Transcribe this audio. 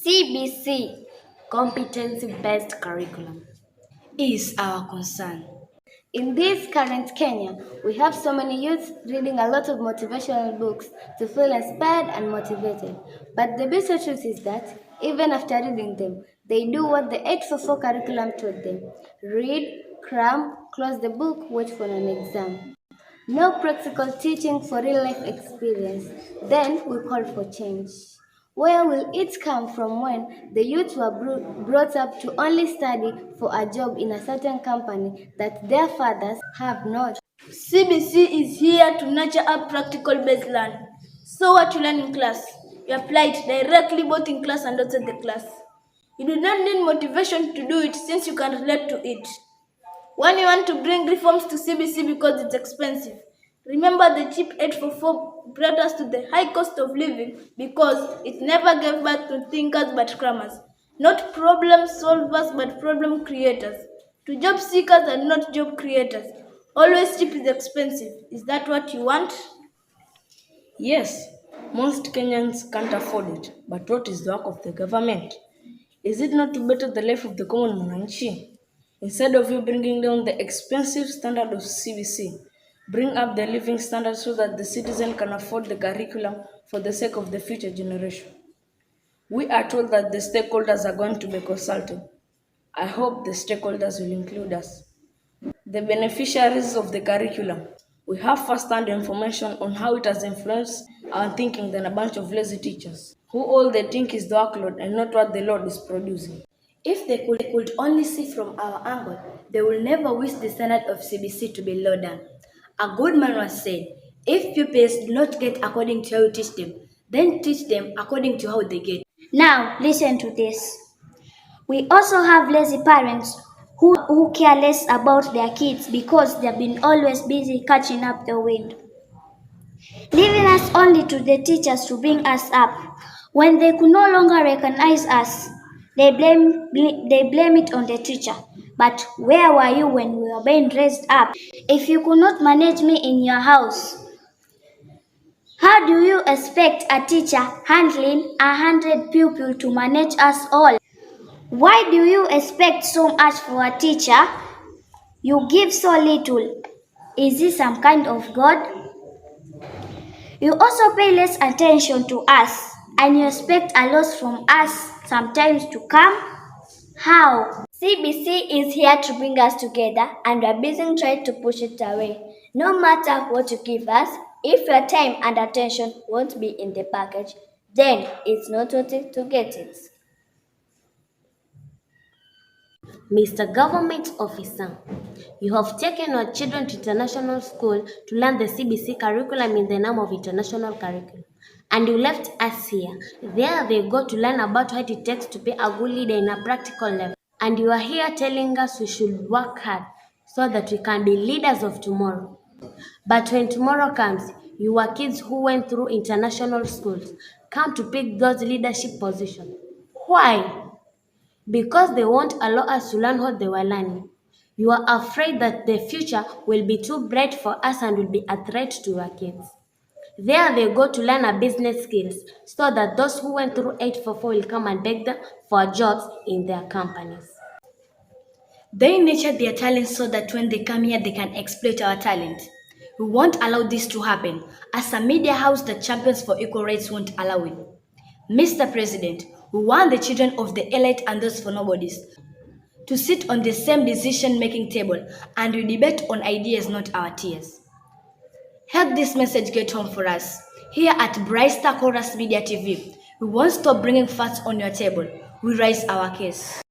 CBC, competency-based curriculum, is our concern. In this current Kenya, we have so many youths reading a lot of motivational books to feel inspired and motivated. But the bitter truth is that, even after reading them, they do what the 844 curriculum taught them. Read, cram, close the book, wait for an exam. No practical teaching for real life experience. Then we call for change. Where will it come from when the youth were brought up to only study for a job in a certain company that their fathers have not? CBC is here to nurture a practical based learning. So what you learn in class, you apply it directly both in class and outside the class. You do not need motivation to do it since you can relate to it. When you want to bring reforms to CBC because it's expensive, remember the cheap 844 brought us to the high cost of living because it never gave birth to thinkers but crammers, not problem solvers but problem creators, to job seekers and not job creators. Always cheap is expensive. Is that what you want? Yes, most Kenyans can't afford it, but what is the work of the government? Is it not to better the life of the common mwananchi? Instead of you bringing down the expensive standard of CBC, bring up the living standard so that the citizen can afford the curriculum for the sake of the future generation. We are told that the stakeholders are going to be consulted. I hope the stakeholders will include us. The beneficiaries of the curriculum. We have first-hand information on how it has influenced our thinking than a bunch of lazy teachers, who all they think is the workload and not what the Lord is producing. If they could only see from our angle, they will never wish the standard of CBC to be low down. A good man once said, if pupils do not get according to how you teach them, then teach them according to how they get. Now, listen to this. We also have lazy parents who care less about their kids because they've been always busy catching up the wind, leaving us only to the teachers to bring us up. When they could no longer recognize us, they blame it on the teacher. But where were you when we were being raised up? If you could not manage me in your house, how do you expect a teacher handling 100 pupils to manage us all? Why do you expect so much for a teacher? You give so little. Is this some kind of God? You also pay less attention to us, and you expect a lot from us sometimes to come? How? CBC is here to bring us together, and we are busy trying to push it away. No matter what you give us, if your time and attention won't be in the package, then it's not worth it to get it. Mr. Government Officer, you have taken your children to international school to learn the CBC curriculum in the name of international curriculum. And you left us here. There they go to learn about what it takes to be a good leader in a practical level. And you are here telling us we should work hard so that we can be leaders of tomorrow. But when tomorrow comes, your kids who went through international schools come to pick those leadership positions. Why? Because they won't allow us to learn what they were learning. You are afraid that the future will be too bright for us and will be a threat to our kids. There they go to learn our business skills so that those who went through 844 will come and beg them for jobs in their companies. They nurture their talent so that when they come here, they can exploit our talent. We won't allow this to happen. As a media house that champions for equal rights won't allow it. Mr. President, we want the children of the elite and those for nobodies to sit on the same decision-making table and we debate on ideas, not our tears. Help this message get home for us. Here at Bright Star Chorus Media TV, we won't stop bringing facts on your table. We raise our case.